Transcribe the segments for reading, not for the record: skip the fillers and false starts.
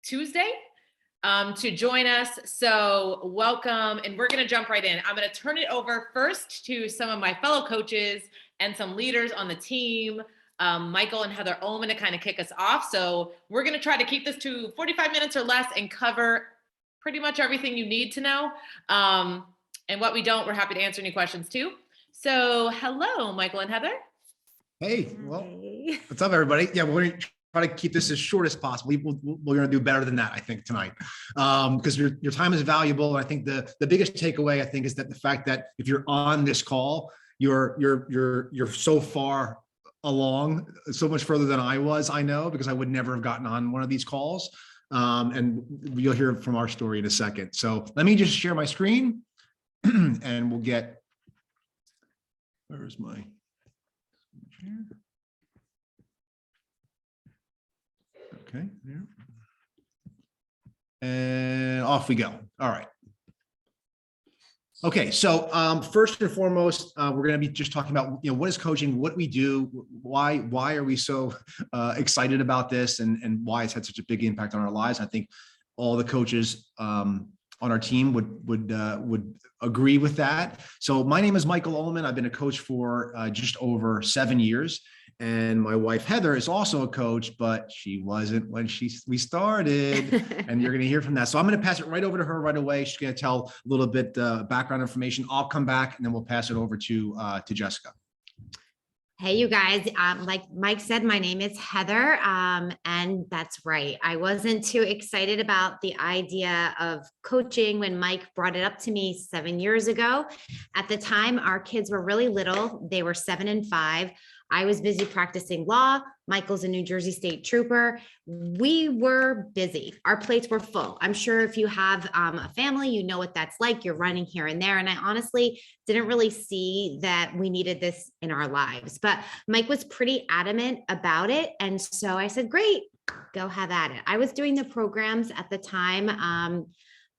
Tuesday to join us. So welcome, and we're going to jump right in. I'm going to turn it over first to some of my fellow coaches and some leaders on the team, Michael and Heather Ullman, to kind of kick us off. So we're going to try to keep this to 45 minutes or less and cover pretty much everything you need to know. And what we don't, we're happy to answer any questions too. So hello, Michael and Heather. Hey, well, what's up, everybody? Yeah, we're going to try to keep this as short as possible. We're going to do better than that, I think, tonight, because your time is valuable. And I think the biggest takeaway, I think, is that the fact that if you're on this call, you're so far along, so much further than I was. I know, because I would never have gotten on one of these calls. And you'll hear from our story in a second. So let me just share my screen, and we'll get. Where's my? Okay, there. And off we go. All right. Okay, so first and foremost, we're going to be just talking about, what is coaching, what we do, why are we so excited about this, and why it's had such a big impact on our lives. I think all the coaches on our team would agree with that. So my name is Michael Ullman. I've been a coach for just over 7 years. And my wife, Heather, is also a coach, but she wasn't when we started, and you're going to hear from that. So I'm going to pass it right over to her right away. She's going to tell a little bit background information. I'll come back, and then we'll pass it over to Jessica. Hey, you guys, like Mike said, my name is Heather, and that's right. I wasn't too excited about the idea of coaching when Mike brought it up to me 7 years ago. At the time, our kids were really little. They were 7 and 5. I was busy practicing law. Michael's a New Jersey State Trooper. We were busy. Our plates were full. I'm sure if you have a family, you know what that's like. You're running here and there. And I honestly didn't really see that we needed this in our lives. But Mike was pretty adamant about it. And so I said, great, go have at it. I was doing the programs at the time,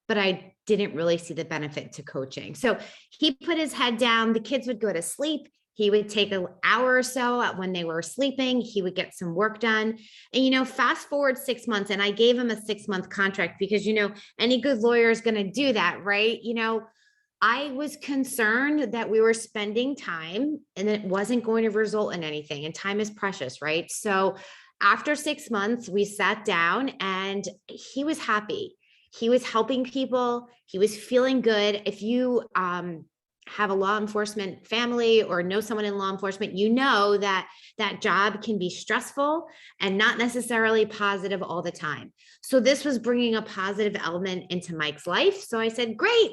but I didn't really see the benefit to coaching. So he put his head down. The kids would go to sleep. He would take an hour or so when they were sleeping. He would get some work done. And, fast forward 6 months, and I gave him a 6-month contract because, any good lawyer is going to do that, right? I was concerned that we were spending time and it wasn't going to result in anything. And time is precious, right? So after 6 months, we sat down and he was happy. He was helping people. He was feeling good. If you, have a law enforcement family or know someone in law enforcement, that job can be stressful and not necessarily positive all the time. So this was bringing a positive element into Mike's life. So I said, great,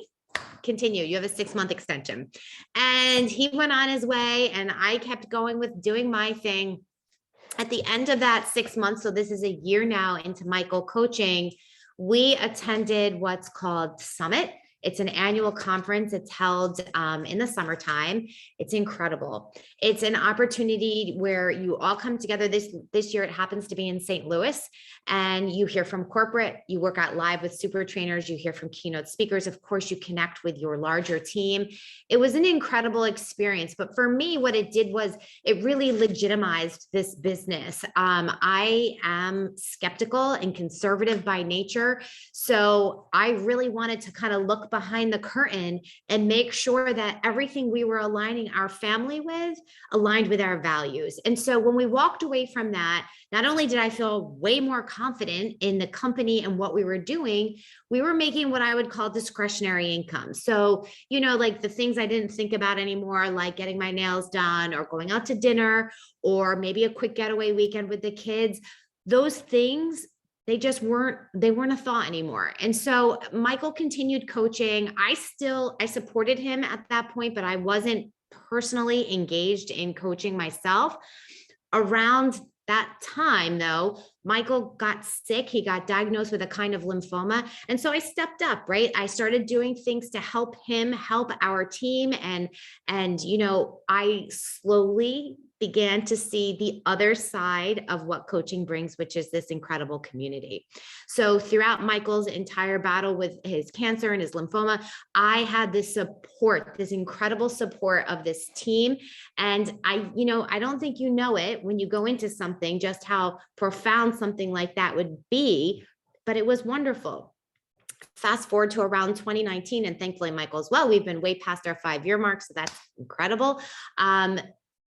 continue. You have a 6-month extension. And he went on his way and I kept going with doing my thing. At the end of that 6 months, so this is a year now into Michael coaching, we attended what's called Summit. It's an annual conference. It's held in the summertime. It's incredible. It's an opportunity where you all come together. This year, it happens to be in St. Louis, and you hear from corporate, you work out live with super trainers, you hear from keynote speakers. Of course, you connect with your larger team. It was an incredible experience. But for me, what it did was it really legitimized this business. I am skeptical and conservative by nature. So I really wanted to kind of look behind the curtain and make sure that everything we were aligning our family with aligned with our values. And so when we walked away from that, not only did I feel way more confident in the company and what we were doing, we were making what I would call discretionary income. So, like the things I didn't think about anymore, like getting my nails done or going out to dinner, or maybe a quick getaway weekend with the kids, those things, they weren't a thought anymore. And so Michael continued coaching. I supported him at that point, but I wasn't personally engaged in coaching myself. Around that time, though, Michael got sick. He got diagnosed with a kind of lymphoma. And so I stepped up, right? I started doing things to help him, help our team. And I slowly began to see the other side of what coaching brings, which is this incredible community. So throughout Michael's entire battle with his cancer and his lymphoma, I had this support, this incredible support of this team. And I don't think you know it when you go into something, just how profound something like that would be, but it was wonderful. Fast forward to around 2019, and thankfully Michael as well, we've been way past our 5-year mark. So that's incredible.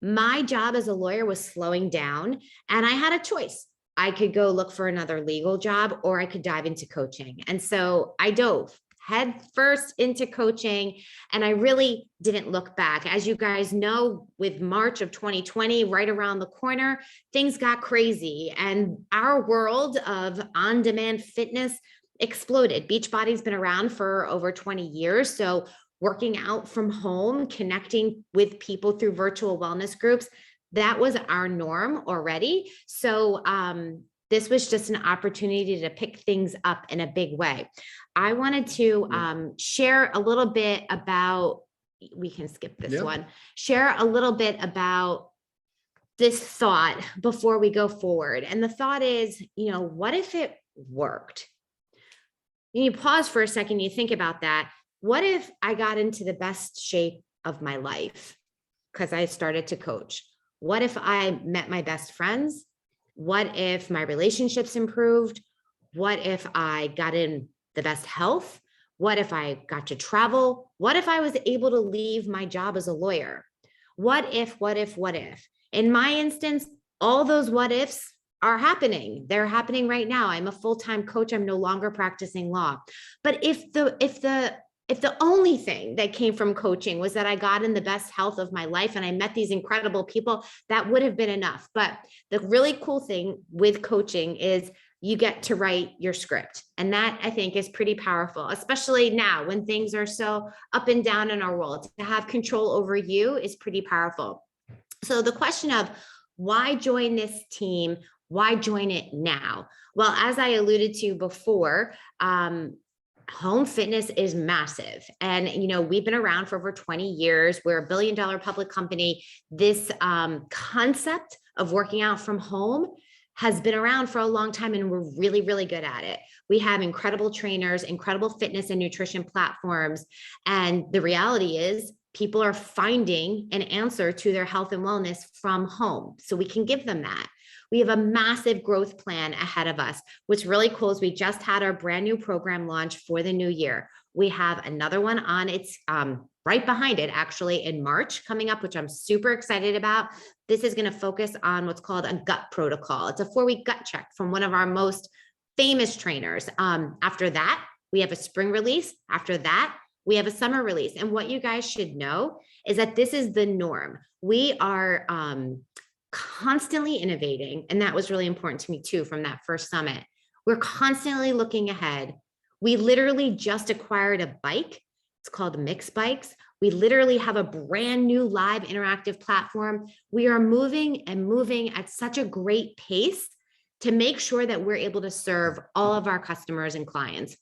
My job as a lawyer was slowing down, and I had a choice. I could go look for another legal job, or I could dive into coaching. And so I dove head first into coaching, and I really didn't look back. As you guys know, with March of 2020, right around the corner, things got crazy, and our world of on-demand fitness exploded. Beachbody's been around for over 20 years. So working out from home, connecting with people through virtual wellness groups, that was our norm already. So this was just an opportunity to pick things up in a big way. I wanted to share a little bit about, we can skip this one, share a little bit about this thought before we go forward. And the thought is, what if it worked? You pause for a second, you think about that. What if I got into the best shape of my life because I started to coach? What if I met my best friends? What if my relationships improved? What if I got in the best health? What if I got to travel? What if I was able to leave my job as a lawyer? What if? In my instance, all those what ifs are happening. They're happening right now. I'm a full-time coach. I'm no longer practicing law. But if the only thing that came from coaching was that I got in the best health of my life and I met these incredible people, that would have been enough. But the really cool thing with coaching is you get to write your script. And that, I think, is pretty powerful, especially now when things are so up and down in our world. To have control over you is pretty powerful. So the question of why join this team? Why join it now? Well, as I alluded to before, home fitness is massive. And, we've been around for over 20 years. We're a $1 billion public company. This concept of working out from home has been around for a long time, and we're really, really good at it. We have incredible trainers, incredible fitness and nutrition platforms. And the reality is people are finding an answer to their health and wellness from home. So we can give them that. We have a massive growth plan ahead of us. What's really cool is we just had our brand new program launch for the new year. We have another one on its right behind it, actually, in March coming up, which I'm super excited about. This is going to focus on what's called a gut protocol. It's a 4-week gut check from one of our most famous trainers. After that, we have a spring release. After that, we have a summer release. And what you guys should know is that this is the norm. We are constantly innovating. And that was really important to me too, from that first summit. We're constantly looking ahead. We literally just acquired a bike. It's called Mix Bikes. We literally have a brand new live interactive platform. We are moving and moving at such a great pace to make sure that we're able to serve all of our customers and clients.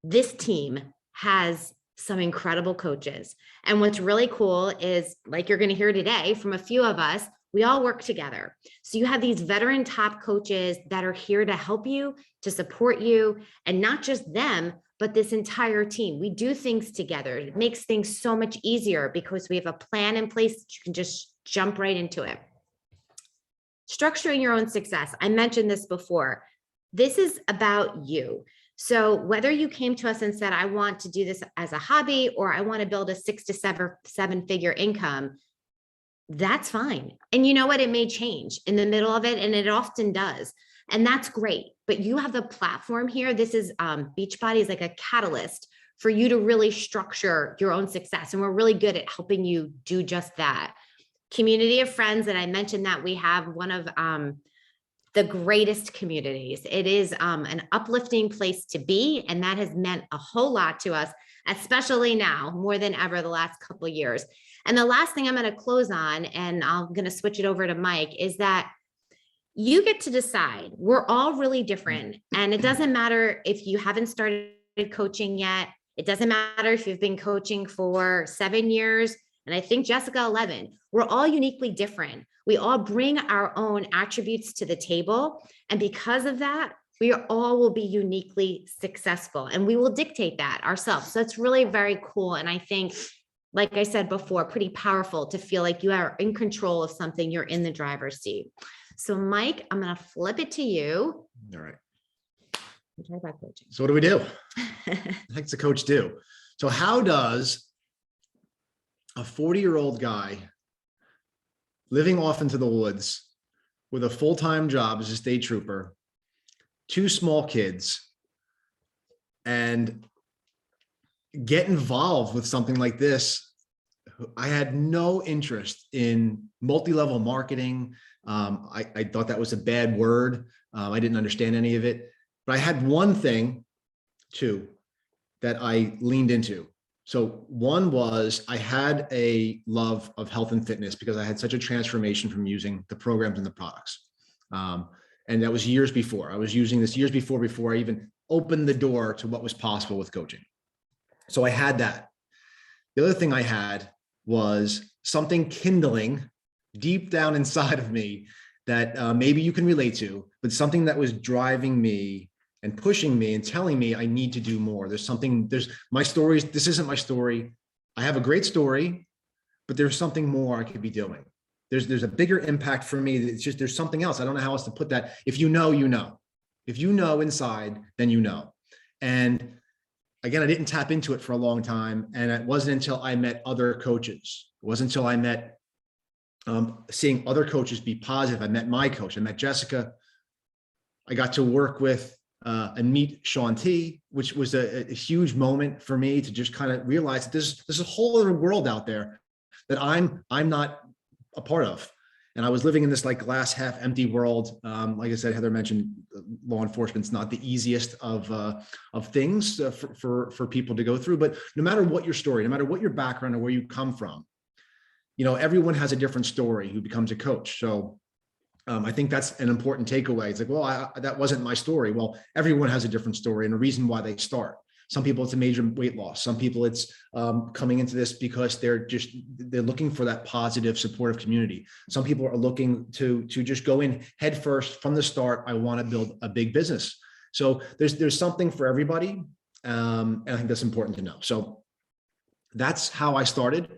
This team has some incredible coaches. And what's really cool is, like you're going to hear today from a few of us, we all work together. So you have these veteran top coaches that are here to help you, to support you, and not just them, but this entire team. We do things together. It makes things so much easier because we have a plan in place that you can just jump right into it. Structuring your own success. I mentioned this before. This is about you. So whether you came to us and said, I want to do this as a hobby, or I want to build a 6 to 7 figure income, that's fine. And you know what? It may change in the middle of it, and it often does. And that's great. But you have the platform here. This is Beachbody is like a catalyst for you to really structure your own success. And we're really good at helping you do just that. Community of friends. And I mentioned that we have one of the greatest communities. It is an uplifting place to be. And that has meant a whole lot to us, especially now more than ever the last couple of years. And the last thing I'm going to close on, and I'm going to switch it over to Mike, is that you get to decide. We're all really different. And it doesn't matter if you haven't started coaching yet. It doesn't matter if you've been coaching for 7 years. And I think Jessica, 11. We're all uniquely different. We all bring our own attributes to the table. And because of that, we all will be uniquely successful and we will dictate that ourselves. So it's really very cool. And I think, like I said before, pretty powerful to feel like you are in control of something, you're in the driver's seat. So Mike, I'm going to flip it to you. All right. Talk about coaching. So what do we do? What the heck does a coach do? So how does a 40-year-old guy living off into the woods with a full-time job as a state trooper, 2 small kids, and get involved with something like this? I had no interest in multi-level marketing. I thought that was a bad word. I didn't understand any of it, but I had one thing, too, that I leaned into. So one was I had a love of health and fitness because I had such a transformation from using the programs and the products. And that was years before. I was using this years before I even opened the door to what was possible with coaching. So I had that. The other thing I had was something kindling deep down inside of me that maybe you can relate to, but something that was driving me and pushing me and telling me I need to do more. There's my stories. This isn't my story. I have a great story, but there's something more I could be doing. There's a bigger impact for me. It's just, there's something else. I don't know how else to put that. If you know, you know. If you know inside, then you know. And again, I didn't tap into it for a long time. And it wasn't until I met other coaches. It wasn't until I met seeing other coaches be positive. I met my coach. I met Jessica. I got to work with and meet Shaun T, which was a huge moment for me to just kind of realize that there's a whole other world out there that I'm not a part of. And I was living in this like glass half empty world. Like I said, Heather mentioned law enforcement's not the easiest of things for people to go through. But no matter what your story, no matter what your background or where you come from, you know, everyone has a different story who becomes a coach. So I think that's an important takeaway. It's like, well, that wasn't my story. Well, everyone has a different story and a reason why they start. Some people, it's a major weight loss. Some people, it's coming into this because they're looking for that positive, supportive community. Some people are looking to just go in head first from the start. I want to build a big business. So there's something for everybody. And I think that's important to know. So that's how I started.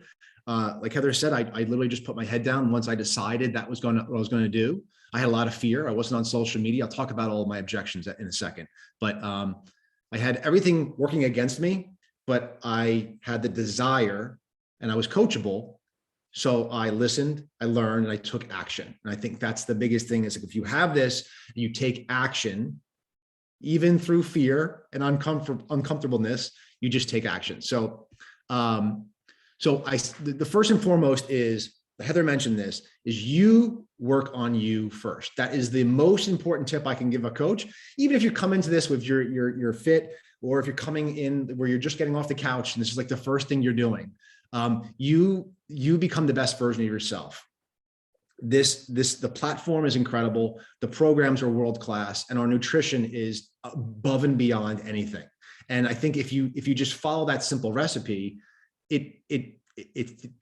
Like Heather said, I literally just put my head down once I decided that was what I was going to do. I had a lot of fear. I wasn't on social media. I'll talk about all of my objections in a second, but I had everything working against me, but I had the desire and I was coachable. So I listened, I learned, and I took action. And I think that's the biggest thing is like, if you have this, you take action, even through fear and uncomfortableness, you just take action. So, the first and foremost is, Heather mentioned this, is you work on you first. That is the most important tip I can give a coach. Even if you come into this with you're fit, or if you're coming in where you're just getting off the couch and this is like the first thing you're doing, you become the best version of yourself. The platform is incredible. The programs are world-class and our nutrition is above and beyond anything. And I think if you just follow that simple recipe, it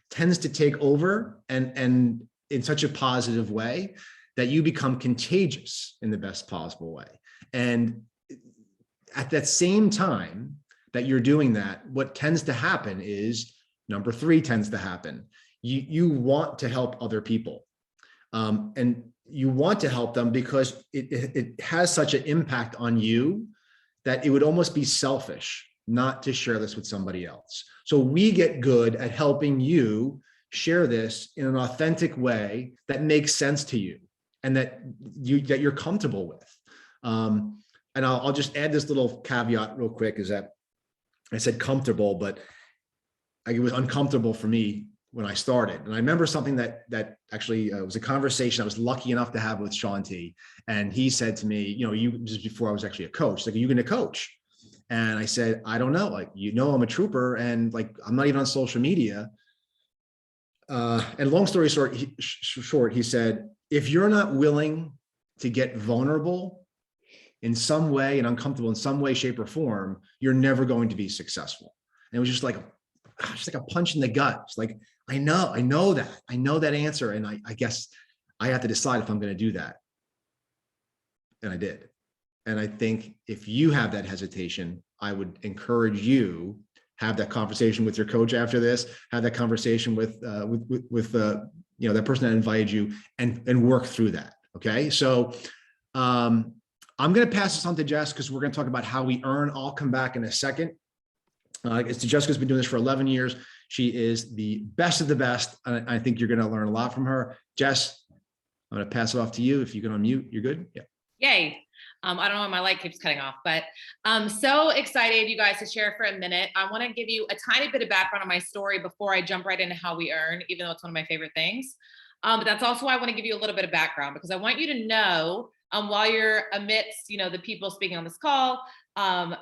tends to take over and in such a positive way that you become contagious in the best possible way. And at that same time that you're doing that, what tends to happen is number 3 tends to happen. You want to help other people. And you want to help them because it has such an impact on you that it would almost be selfish not to share this with somebody else. So we get good at helping you share this in an authentic way that makes sense to you and that you're comfortable with. And I'll just add this little caveat real quick, is that I said comfortable, but it was uncomfortable for me when I started. And I remember something that actually was a conversation I was lucky enough to have with Shaun T. And he said to me, just before I was actually a coach, like, are you going to coach? And I said, I don't know, like, I'm a trooper and like, I'm not even on social media. And long story short, he said, if you're not willing to get vulnerable in some way and uncomfortable in some way, shape or form, you're never going to be successful. And it was just like a punch in the gut. It's like, I know that answer. And I guess I have to decide if I'm going to do that. And I did. And I think if you have that hesitation, I would encourage you, have that conversation with your coach after this, have that conversation with that person that invited you, and work through that. Okay. So I'm going to pass this on to Jess, because we're going to talk about how we earn. I'll come back in a second. Jessica's been doing this for 11 years. She is the best of the best. I think you're going to learn a lot from her. Jess, I'm going to pass it off to you. If you can unmute, you're good. Yeah. Yay. I don't know why my light keeps cutting off, but I'm so excited, you guys, to share for a minute. I want to give you a tiny bit of background on my story before I jump right into how we earn, even though it's one of my favorite things. But that's also why I want to give you a little bit of background, because I want you to know, while you're amidst, the people speaking on this call,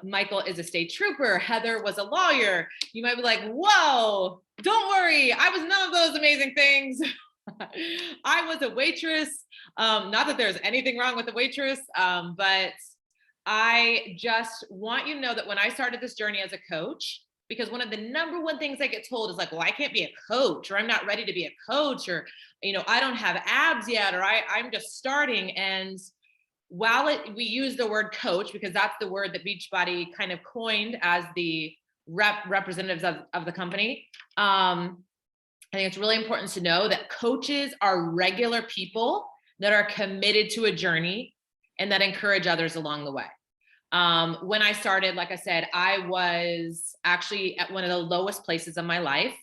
Michael is a state trooper. Heather was a lawyer. You might be like, whoa, don't worry. I was none of those amazing things. I was a waitress. Not that there's anything wrong with a waitress, but I just want you to know that when I started this journey as a coach, because one of the number one things I get told is like, well, I can't be a coach, or I'm not ready to be a coach, or, I don't have abs yet, or I'm just starting. And while we use the word coach, because that's the word that Beachbody kind of coined as the representatives of the company, I think it's really important to know that coaches are regular people that are committed to a journey and that encourage others along the way. When I started, like I said, I was actually at one of the lowest places of my life.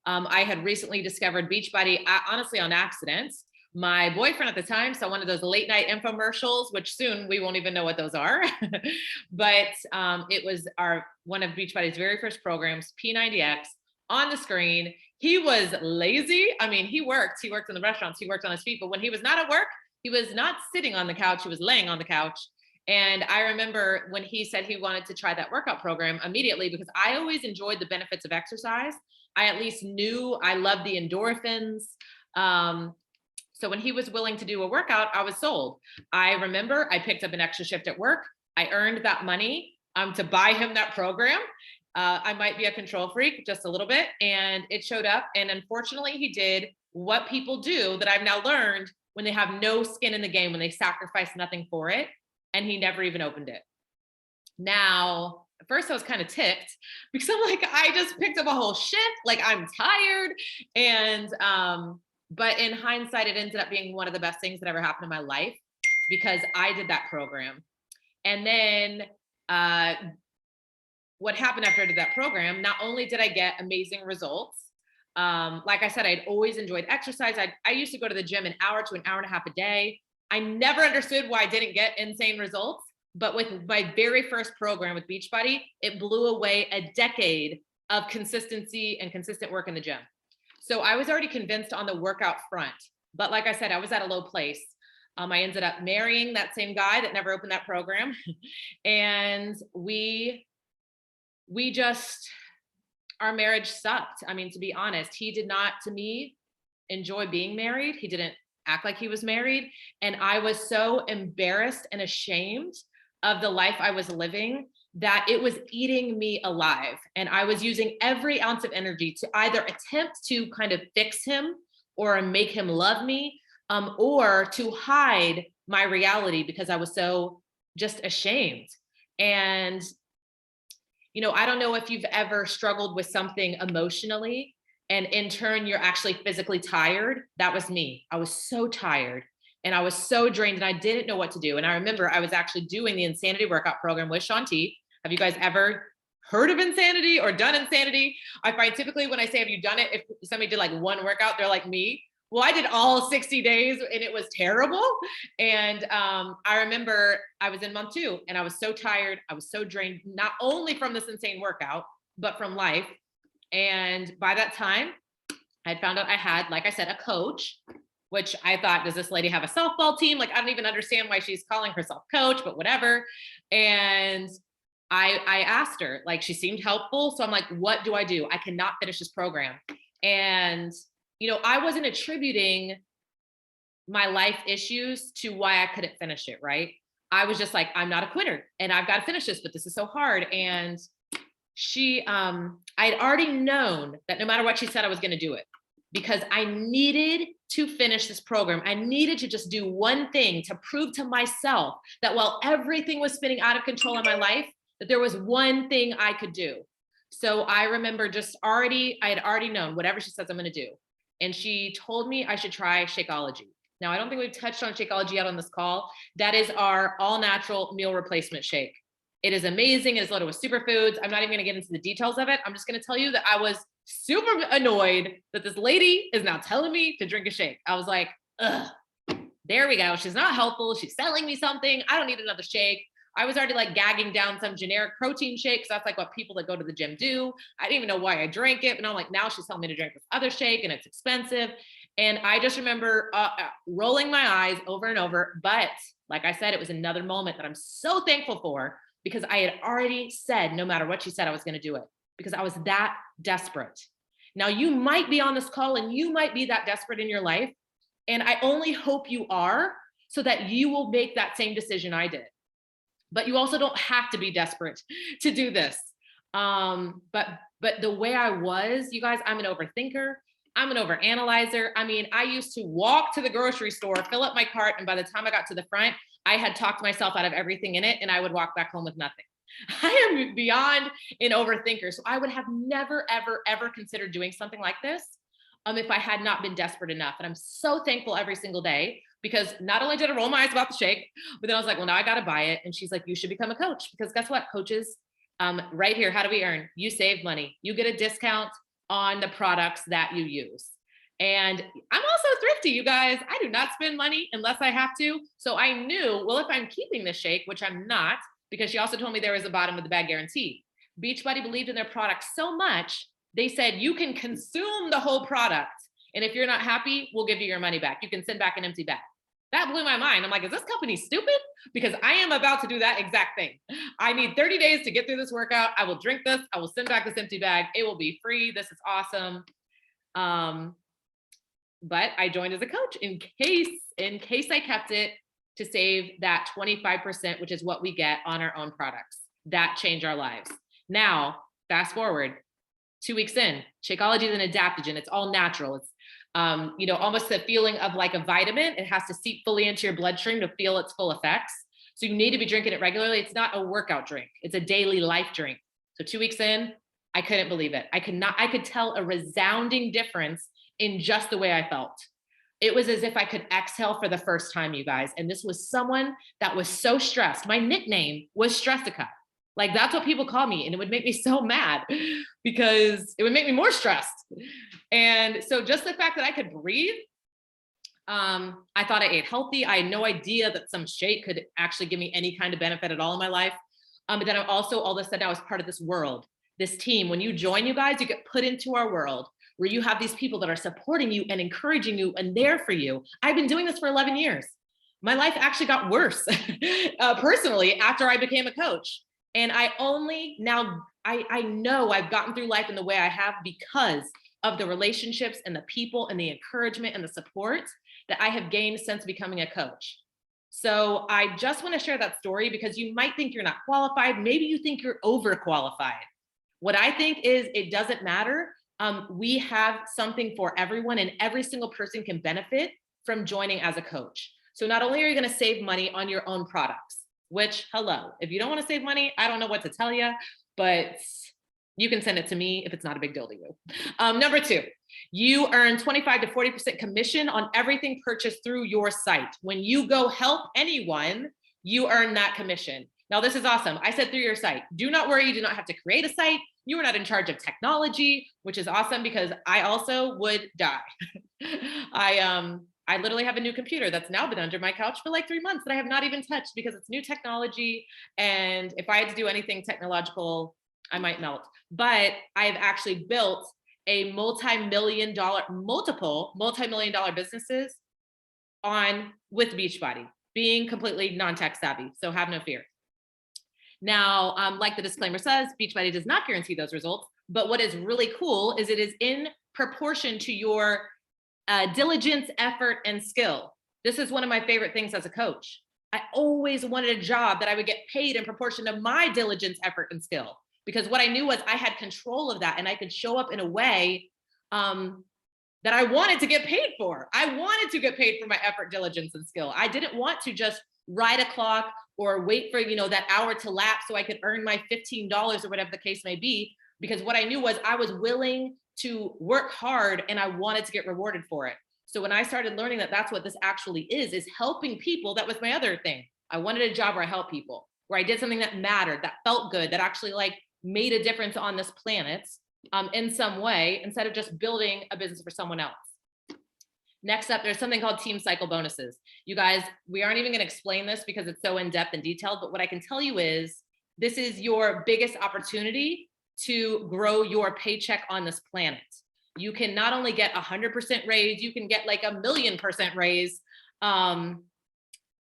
I had recently discovered Beachbody, honestly, on accident. My boyfriend at the time saw one of those late night infomercials, which soon we won't even know what those are. But it was one of Beachbody's very first programs, P90X, on the screen. He was lazy. I mean, he worked in the restaurants, he worked on his feet, but when he was not at work, he was not sitting on the couch, he was laying on the couch. And I remember when he said he wanted to try that workout program immediately, because I always enjoyed the benefits of exercise. I at least knew I loved the endorphins. So when he was willing to do a workout, I was sold. I remember I picked up an extra shift at work. I earned that money to buy him that program. I might be a control freak just a little bit, and it showed up. And unfortunately, he did what people do that I've now learned when they have no skin in the game, when they sacrifice nothing for it. And he never even opened it. Now, at first I was kind of ticked, because I'm like, I just picked up a whole shift. Like, I'm tired. And, but in hindsight, it ended up being one of the best things that ever happened in my life, because I did that program. And then, what happened after I did that program, not only did I get amazing results, like I said, I'd always enjoyed exercise. I used to go to the gym an hour to an hour and a half a day. I never understood why I didn't get insane results, but with my very first program with Beachbody, it blew away a decade of consistency and consistent work in the gym. So I was already convinced on the workout front, but like I said, I was at a low place. I ended up marrying that same guy that never opened that program. And our marriage sucked. I mean, to be honest, he did not, to me, enjoy being married. He didn't act like he was married. And I was so embarrassed and ashamed of the life I was living that it was eating me alive. And I was using every ounce of energy to either attempt to kind of fix him or make him love me, or to hide my reality, because I was so just ashamed. And I don't know if you've ever struggled with something emotionally, and in turn, you're actually physically tired. That was me. I was so tired and I was so drained, and I didn't know what to do. And I remember I was actually doing the Insanity workout program with Shaun T. Have you guys ever heard of Insanity or done Insanity? I find typically when I say, have you done it? If somebody did like one workout, they're like me. Well, I did all 60 days and it was terrible. And I remember I was in month 2 and I was so tired. I was so drained, not only from this insane workout, but from life. And by that time, I found out I had, like I said, a coach, which I thought, does this lady have a softball team? Like, I don't even understand why she's calling herself coach, but whatever. And I asked her, like, she seemed helpful. So I'm like, what do I do? I cannot finish this program. And I wasn't attributing my life issues to why I couldn't finish it, right? I was just like, I'm not a quitter and I've got to finish this, but this is so hard. And I had already known that no matter what she said, I was going to do it. because I needed to finish this program. I needed to just do one thing to prove to myself that while everything was spinning out of control in my life, that there was one thing I could do. So I remember I had already known whatever she says I'm going to do. And she told me I should try Shakeology. Now, I don't think we've touched on Shakeology yet on this call. That is our all natural meal replacement shake. It is amazing. It is loaded with superfoods. I'm not even going to get into the details of it. I'm just going to tell you that I was super annoyed that this lady is now telling me to drink a shake. I was like, ugh, there we go. She's not helpful. She's selling me something. I don't need another shake. I was already like gagging down some generic protein shakes. That's like what people that go to the gym do. I didn't even know why I drank it. And I'm like, now she's telling me to drink this other shake and it's expensive. And I just remember rolling my eyes over and over. But like I said, it was another moment that I'm so thankful for, because I had already said, no matter what she said, I was going to do it, because I was that desperate. Now, you might be on this call and you might be that desperate in your life. And I only hope you are, so that you will make that same decision I did. But you also don't have to be desperate to do this. But the way I was, you guys, I'm an overthinker. I'm an overanalyzer. I mean, I used to walk to the grocery store, fill up my cart, and by the time I got to the front, I had talked myself out of everything in it, and I would walk back home with nothing. I am beyond an overthinker. So I would have never, ever, ever considered doing something like this if I had not been desperate enough. And I'm so thankful every single day, because not only did I roll my eyes about the shake, but then I was like, well, now I got to buy it. And she's like, you should become a coach, because guess what, coaches, right here, how do we earn? You save money. You get a discount on the products that you use. And I'm also thrifty, you guys. I do not spend money unless I have to. So I knew, well, if I'm keeping the shake, which I'm not, because she also told me there was a bottom of the bag guarantee. Beachbody believed in their product so much, they said, you can consume the whole product. And if you're not happy, we'll give you your money back. You can send back an empty bag. That blew my mind. I'm like, is this company stupid? Because I am about to do that exact thing. I need 30 days to get through this workout. I will drink this. I will send back this empty bag. It will be free. This is awesome. But I joined as a coach in case I kept it, to save that 25%, which is what we get on our own products that change our lives. Now, fast forward 2 weeks in, Shakeology is an adaptogen. It's all natural. It's almost the feeling of like a vitamin. It has to seep fully into your bloodstream to feel its full effects. So you need to be drinking it regularly. It's not a workout drink. It's a daily life drink. So 2 weeks in, I couldn't believe it. I could tell a resounding difference in just the way I felt. It was as if I could exhale for the first time, you guys. And this was someone that was so stressed. My nickname was Stressica. Like, that's what people call me. And it would make me so mad, because it would make me more stressed. And so just the fact that I could breathe, I thought I ate healthy. I had no idea that some shake could actually give me any kind of benefit at all in my life. But then I also, all of a sudden, I was part of this world, this team. When you join, you guys, you get put into our world, where you have these people that are supporting you and encouraging you and there for you. I've been doing this for 11 years. My life actually got worse personally after I became a coach. And I know I've gotten through life in the way I have because of the relationships and the people and the encouragement and the support that I have gained since becoming a coach. So I just want to share that story, because you might think you're not qualified. Maybe you think you're overqualified. What I think is, it doesn't matter. We have something for everyone, and every single person can benefit from joining as a coach. So not only are you going to save money on your own products, which, hello, if you don't want to save money, I don't know what to tell you, but you can send it to me if it's not a big deal to you. Number 2, you earn 25 to 40% commission on everything purchased through your site. When you go help anyone, you earn that commission. Now, this is awesome. I said through your site. Do not worry, you do not have to create a site. You are not in charge of technology, which is awesome, because I also would die. I literally have a new computer that's now been under my couch for like 3 months that I have not even touched, because it's new technology. And if I had to do anything technological, I might melt. But I have actually built a multiple multi-million dollar businesses with Beachbody, being completely non-tech savvy. So have no fear. Now, like the disclaimer says, Beachbody does not guarantee those results, but what is really cool is it is in proportion to your diligence, effort, and skill. This is one of my favorite things as a coach. I always wanted a job that I would get paid in proportion to my diligence, effort, and skill, because what I knew was I had control of that, and I could show up in a way that I wanted to get paid for. I wanted to get paid for my effort, diligence, and skill. I didn't want to just ride a clock or wait for, that hour to lapse so I could earn my $15 or whatever the case may be, because what I knew was I was willing to work hard and I wanted to get rewarded for it. So when I started learning that that's what this actually is helping people, that was my other thing. I wanted a job where I helped people, where I did something that mattered, that felt good, that actually like made a difference on this planet in some way, instead of just building a business for someone else. Next up, there's something called team cycle bonuses. You guys, we aren't even going to explain this because it's so in-depth and detailed, but what I can tell you is this is your biggest opportunity to grow your paycheck on this planet. You can not only get 100% raise, you can get like 1,000,000% raise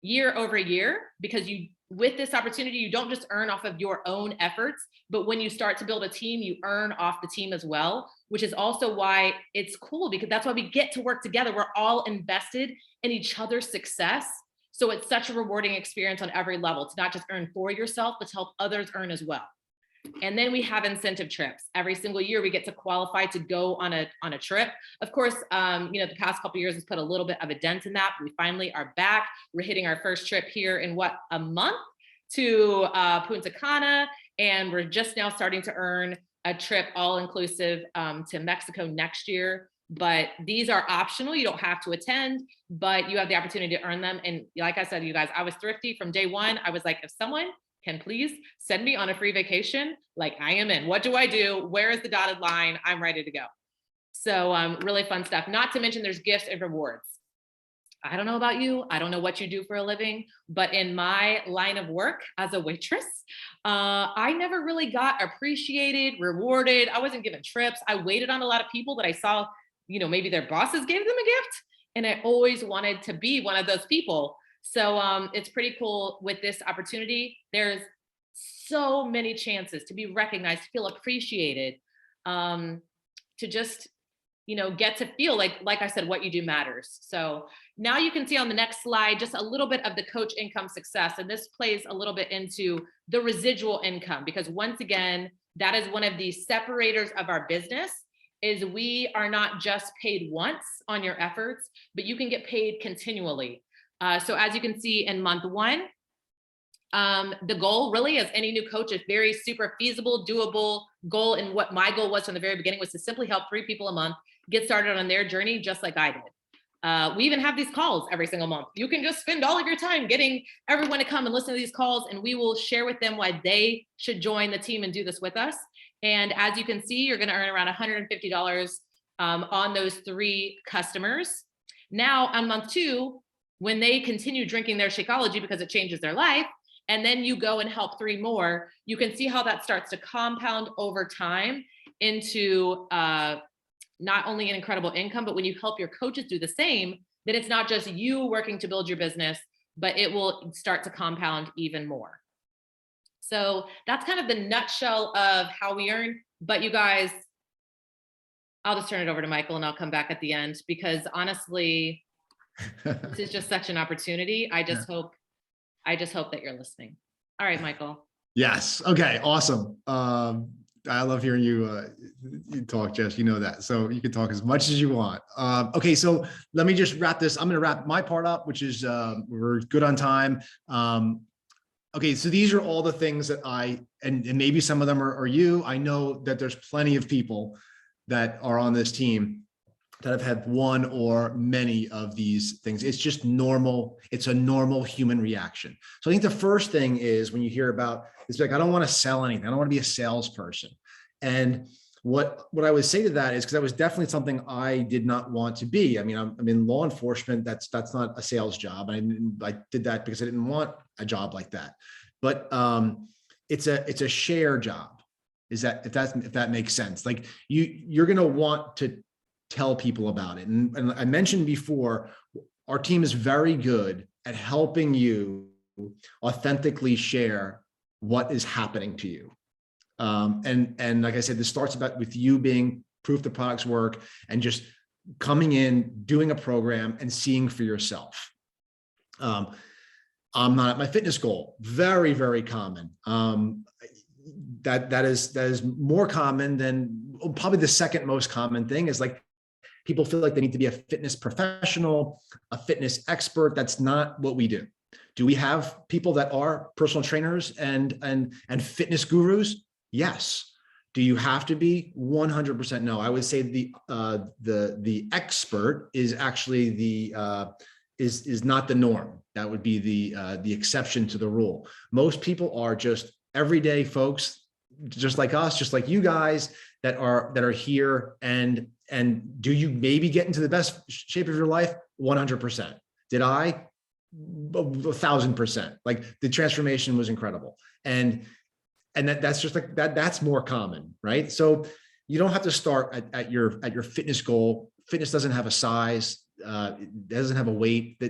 year over year, because with this opportunity, you don't just earn off of your own efforts, but when you start to build a team, you earn off the team as well, which is also why it's cool, because that's why we get to work together. We're all invested in each other's success. So it's such a rewarding experience on every level to not just earn for yourself, but to help others earn as well. And then we have incentive trips. Every single year we get to qualify to go on a trip. Of course, the past couple of years has put a little bit of a dent in that. We finally are back. We're hitting our first trip here in a month to Punta Cana. And we're just now starting to earn a trip all inclusive to Mexico next year. But these are optional. You don't have to attend, but you have the opportunity to earn them. And like I said, you guys, I was thrifty from day one. I was like, if someone can please send me on a free vacation, like I am in. What do I do? Where is the dotted line? I'm ready to go. So really fun stuff. Not to mention there's gifts and rewards. I don't know about you. I don't know what you do for a living, but in my line of work as a waitress, I never really got appreciated, rewarded. I wasn't given trips. I waited on a lot of people that I saw, maybe their bosses gave them a gift. And I always wanted to be one of those people. So it's pretty cool with this opportunity. There's so many chances to be recognized, to feel appreciated, to just, get to feel like I said, what you do matters. So now you can see on the next slide, just a little bit of the coach income success. And this plays a little bit into the residual income, because once again, that is one of the separators of our business, is we are not just paid once on your efforts, but you can get paid continually. So as you can see in month one, the goal really, as any new coach, is very super feasible, doable goal. And what my goal was from the very beginning was to simply help 3 people a month get started on their journey, just like I did. We even have these calls every single month. You can just spend all of your time getting everyone to come and listen to these calls, and we will share with them why they should join the team and do this with us. And as you can see, you're going to earn around $150 on those 3 customers. Now on month 2, when they continue drinking their Shakeology because it changes their life, and then you go and help 3 more, you can see how that starts to compound over time into not only an incredible income, but when you help your coaches do the same, then it's not just you working to build your business, but it will start to compound even more. So that's kind of the nutshell of how we earn. But you guys, I'll just turn it over to Michael and I'll come back at the end, because honestly, this is just such an opportunity. I just hope that you're listening. All right, Michael. Yes. Okay. Awesome. I love hearing you talk, Jess. You know that. So you can talk as much as you want. Okay. So let me just wrap this. I'm going to wrap my part up, which is we're good on time. Okay. So these are all the things that and maybe some of them are you. I know that there's plenty of people that are on this team that have had one or many of these things. It's just normal. It's a normal human reaction. So I think the first thing is when you hear about, it's like, I don't want to sell anything. I don't want to be a salesperson. And what I would say to that is, because that was definitely something I did not want to be. I mean, I'm in law enforcement. That's not a sales job. I did that because I didn't want a job like that. But it's a share job. If that makes sense? Like you're going to want to tell people about it. And I mentioned before, our team is very good at helping you authentically share what is happening to you. And like I said, this starts with you being proof the products work and just coming in, doing a program and seeing for yourself. I'm not at my fitness goal. Very, very common. That is more common than probably the second most common thing is like, People feel like they need to be a fitness professional, a fitness expert. That's not what we do. Do we have people that are personal trainers and fitness gurus? Yes. Do you have to be? 100% no. I would say the expert is actually is not the norm. That would be the exception to the rule. Most people are just everyday folks, just like us, just like you guys, that are here. And do you maybe get into the best shape of your life? 100%. Did I? 1,000%. Like, the transformation was incredible. And that's just like that's more common, right? So you don't have to start at your fitness goal. Fitness doesn't have a size, it doesn't have a weight.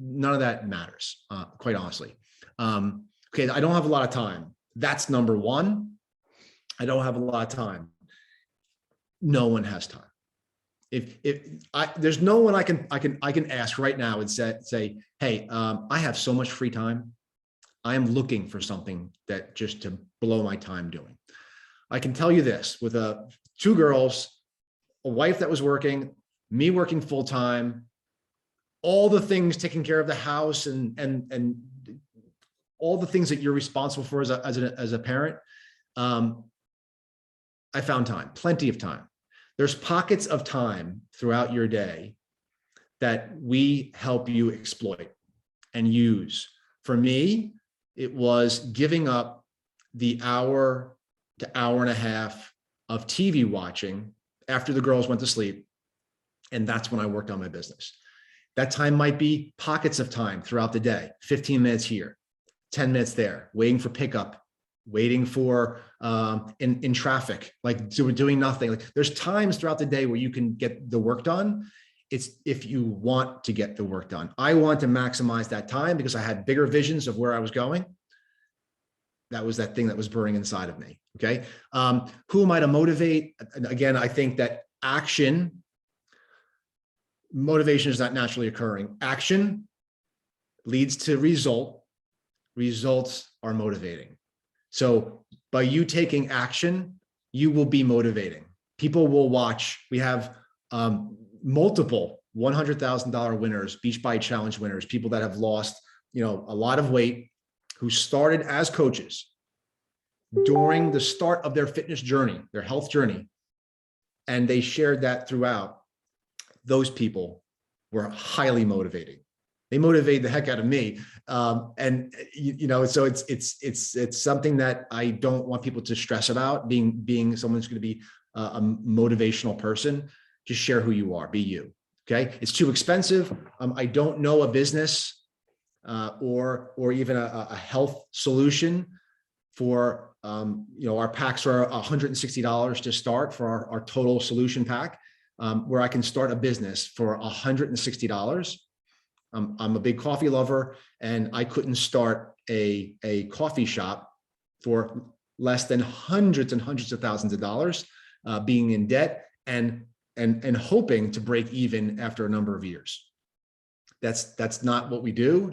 None of that matters, quite honestly. Okay, I don't have a lot of time. That's number one. I don't have a lot of time. No one has time. There's no one I can ask right now and say, hey, I have so much free time. I am looking for something that just to blow my time doing. I can tell you this, with two girls, a wife that was working, me working full time, all the things, taking care of the house and all the things that you're responsible for as a parent. I found time, plenty of time. There's pockets of time throughout your day that we help you exploit and use. For me, it was giving up the hour to hour and a half of TV watching after the girls went to sleep. And that's when I worked on my business. That time might be pockets of time throughout the day, 15 minutes here, 10 minutes there, waiting for pickup, waiting for in traffic, like doing nothing. Like, there's times throughout the day where you can get the work done. It's if you want to get the work done. I want to maximize that time because I had bigger visions of where I was going. That was that thing that was burning inside of me. Okay. Who am I to motivate? Again, I think that motivation is not naturally occurring. Action leads to result. Results are motivating. So by you taking action, you will be motivating. People will watch. We have multiple $100,000 winners, Beachbody Challenge winners, people that have lost, a lot of weight, who started as coaches during the start of their fitness journey, their health journey, and they shared that throughout. Those people were highly motivating. They motivate the heck out of me, so it's something that I don't want people to stress about. Being someone who's going to be a motivational person. Just share who you are. Be you. Okay, it's too expensive. I don't know a business or even a health solution for our packs are $160 to start for our total solution pack, where I can start a business for $160. I'm a big coffee lover, and I couldn't start a coffee shop for less than hundreds and hundreds of thousands of dollars, being in debt and hoping to break even after a number of years. That's not what we do.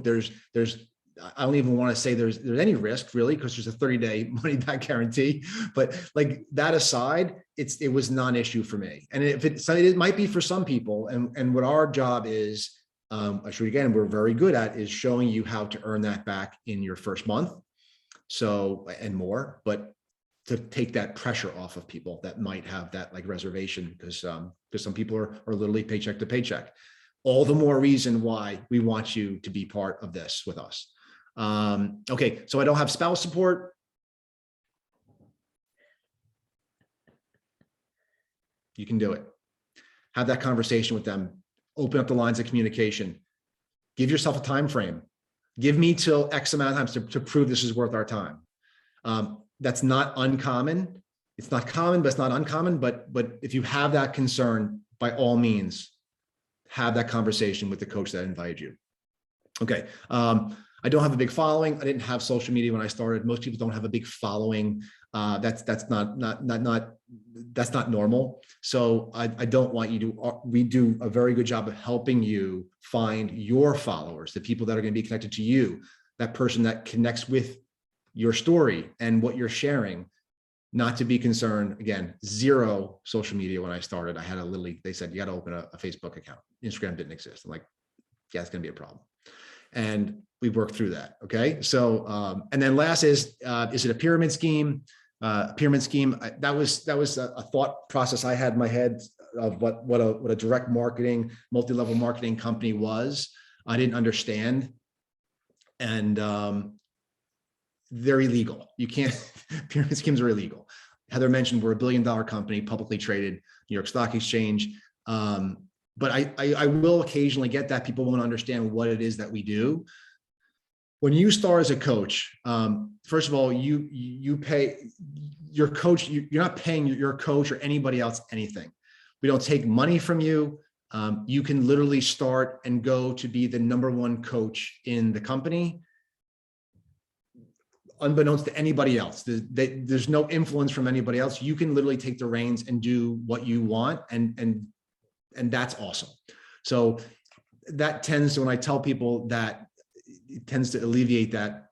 I don't even want to say there's any risk, really, because there's a 30-day money back guarantee. But like that aside, it was non-issue for me. And it might be for some people. And what our job is, again, we're very good at, is showing you how to earn that back in your first month. So, and more, but to take that pressure off of people that might have that like reservation, because some people are literally paycheck to paycheck. All the more reason why we want you to be part of this with us. Okay, so I don't have spouse support. You can do it. Have that conversation with them. Open up the lines of communication. Give yourself a time frame. Give me till X amount of times to prove this is worth our time. That's not uncommon. It's not common, but it's not uncommon. But if you have that concern, by all means, have that conversation with the coach that invited you. Okay. I don't have a big following. I didn't have social media when I started. Most people don't have a big following. That's not normal. So I don't want you to. We do a very good job of helping you find your followers, the people that are going to be connected to you, that person that connects with your story and what you're sharing. not to be concerned. Again, zero social media when I started. I had a literally, they said, you got to open a Facebook account. Instagram didn't exist. I'm like, yeah, it's going to be a problem. And we worked through that. Okay. So, and then last is it a pyramid scheme? Pyramid scheme. That was a thought process I had in my head of what a direct marketing, multi-level marketing company was. I didn't understand. And they're illegal. You can't, pyramid schemes are illegal. Heather mentioned we're $1 billion company, publicly traded, New York Stock Exchange. But I will occasionally get that people won't understand what it is that we do. When you start as a coach, first of all, you pay your coach. You're not paying your coach or anybody else anything. We don't take money from you. You can literally start and go to be the #1 coach in the company, unbeknownst to anybody else. There's no influence from anybody else. You can literally take the reins and do what you want, and that's awesome. So that tends to, when I tell people that, it tends to alleviate that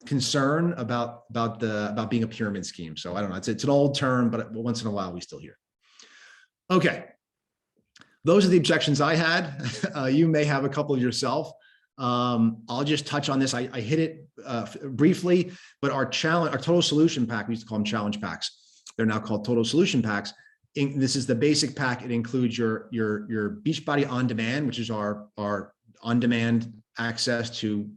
concern about being a pyramid scheme. So I don't know, it's an old term, but once in a while we still hear. Okay, those are the objections I had. You may have a couple yourself. I'll just touch on this. I hit it briefly, but our total solution pack, we used to call them challenge packs. They're now called total solution packs. This is the basic pack. It includes your Beachbody On Demand, which is our on-demand access to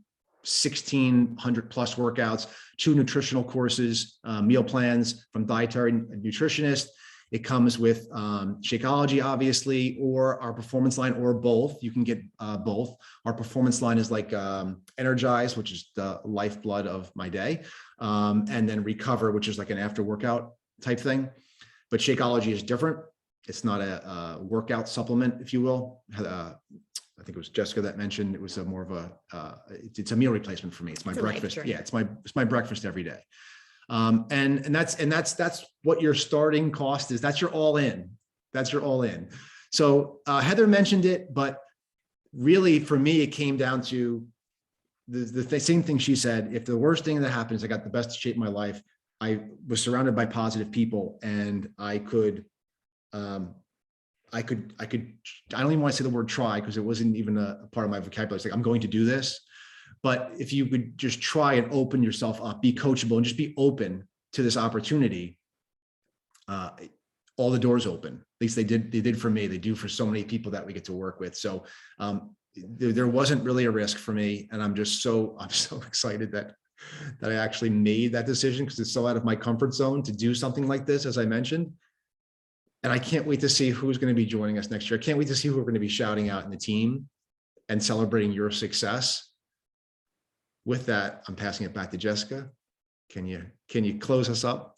1,600 plus workouts, 2 nutritional courses, meal plans from dietary nutritionists. It comes with Shakeology, obviously, or our performance line, or both. You can get both. Our performance line is like Energize, which is the lifeblood of my day, and then Recover, which is like an after workout type thing. But Shakeology is different. It's not a workout supplement, if you will. I think it was Jessica that mentioned it was a more of a it's a meal replacement for me. It's my breakfast. Yeah, it's my breakfast every day. And that's what your starting cost is. That's your all in. That's your all in. So Heather mentioned it, but really for me, it came down to the same thing she said. If the worst thing that happens, I got the best shape of my life. I was surrounded by positive people, and I don't even want to say the word try, because it wasn't even a part of my vocabulary. It's like, I'm going to do this. But if you could just try and open yourself up, be coachable, and just be open to this opportunity, all the doors open. At least they did for me. They do for so many people that we get to work with. So there wasn't really a risk for me. And I'm so excited that I actually made that decision, because it's so out of my comfort zone to do something like this, as I mentioned. And I can't wait to see who's going to be joining us next year. I can't wait to see who we're going to be shouting out in the team and celebrating your success. With that, I'm passing it back to Jessica. Can you close us up?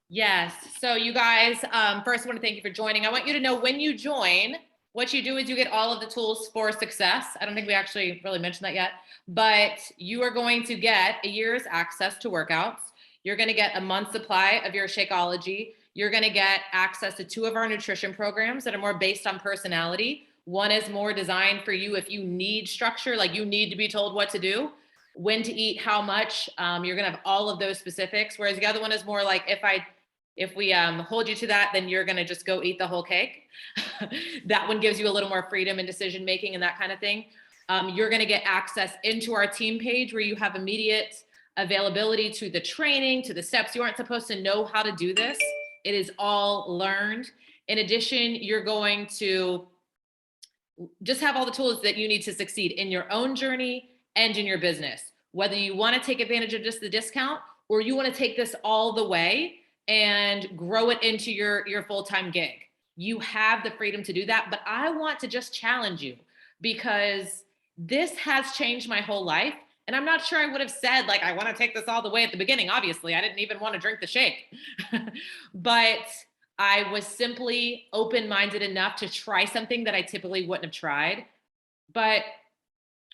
Yes. So you guys, first I want to thank you for joining. I want you to know, when you join, what you do is you get all of the tools for success. I don't think we actually really mentioned that yet, but you are going to get a year's access to workouts. You're going to get a month's supply of your Shakeology. You're going to get access to 2 of our nutrition programs that are more based on personality. One is more designed for you if you need structure, like you need to be told what to do, when to eat, how much. You're going to have all of those specifics. Whereas the other one is more like, if we hold you to that, then you're going to just go eat the whole cake. That one gives you a little more freedom in decision making and that kind of thing. You're going to get access into our team page, where you have immediate availability to the training, to the steps. You aren't supposed to know how to do this. It is all learned. In addition, you're going to just have all the tools that you need to succeed in your own journey and in your business. Whether you want to take advantage of just the discount, or you want to take this all the way and grow it into your full-time gig, you have the freedom to do that. But I want to just challenge you, because this has changed my whole life. And I'm not sure I would have said, like, I want to take this all the way at the beginning. Obviously, I didn't even want to drink the shake. But I was simply open-minded enough to try something that I typically wouldn't have tried. But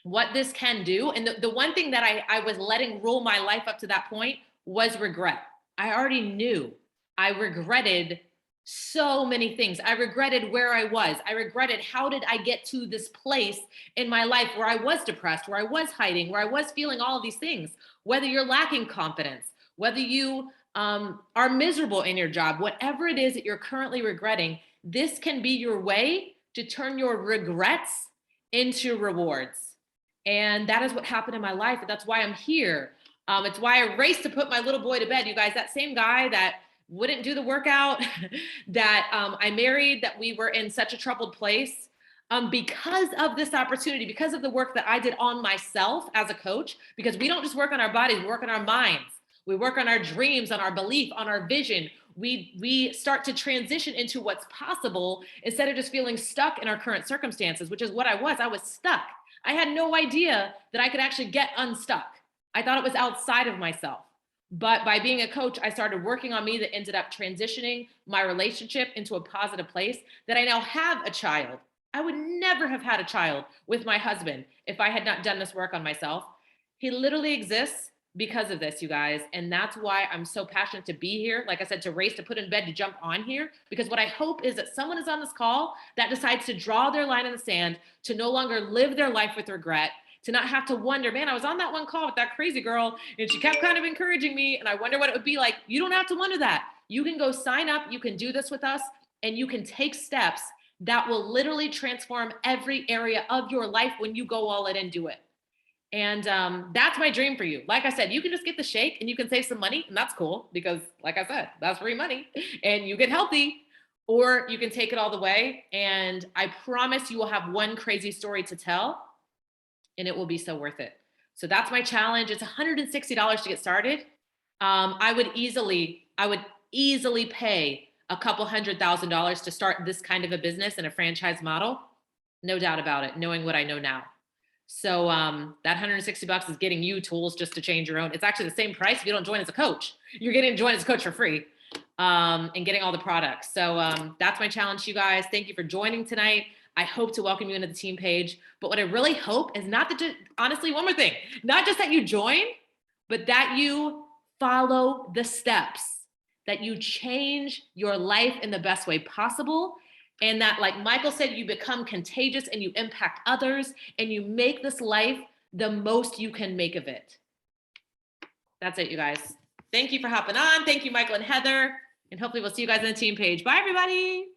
what this can do, and the one thing that I was letting rule my life up to that point was regret. I already knew. I regretted so many things. I regretted where I was. I regretted, how did I get to this place in my life where I was depressed, where I was hiding, where I was feeling all of these things. Whether you're lacking confidence, whether you are miserable in your job, whatever it is that you're currently regretting, this can be your way to turn your regrets into rewards. And that is what happened in my life. And that's why I'm here. It's why I raced to put my little boy to bed. You guys, that same guy that wouldn't do the workout, that I married, that we were in such a troubled place, because of this opportunity, because of the work that I did on myself as a coach, because we don't just work on our bodies, we work on our minds. We work on our dreams, on our belief, on our vision. We start to transition into what's possible instead of just feeling stuck in our current circumstances, which is what I was. I was stuck. I had no idea that I could actually get unstuck. I thought it was outside of myself. But by being a coach, I started working on me that ended up transitioning my relationship into a positive place that I now have a child. I would never have had a child with my husband if I had not done this work on myself. He literally exists because of this, you guys. And that's why I'm so passionate to be here. Like I said, to race, to put in bed, to jump on here, because what I hope is that someone is on this call that decides to draw their line in the sand, to no longer live their life with regret, to not have to wonder, man, I was on that one call with that crazy girl and she kept kind of encouraging me and I wonder what it would be like. You don't have to wonder that. You can go sign up, you can do this with us, and you can take steps that will literally transform every area of your life when you go all in and do it. And that's my dream for you. Like I said, you can just get the shake and you can save some money, and that's cool because, like I said, that's free money and you get healthy, or you can take it all the way. And I promise you will have one crazy story to tell and it will be so worth it. So that's my challenge. It's $160 to get started. I would easily pay a couple $100,000 to start this kind of a business in a franchise model. No doubt about it, knowing what I know now. So that $160 is getting you tools just to change your own. It's actually the same price if you don't join as a coach. You're getting to join as a coach for free, and getting all the products. So that's my challenge to you guys. Thank you for joining tonight. I hope to welcome you into the team page. But what I really hope is not that, honestly, one more thing, not just that you join, but that you follow the steps, that you change your life in the best way possible. And that, like Michael said, you become contagious and you impact others and you make this life the most you can make of it. That's it, you guys. Thank you for hopping on. Thank you, Michael and Heather. And hopefully we'll see you guys on the team page. Bye, everybody.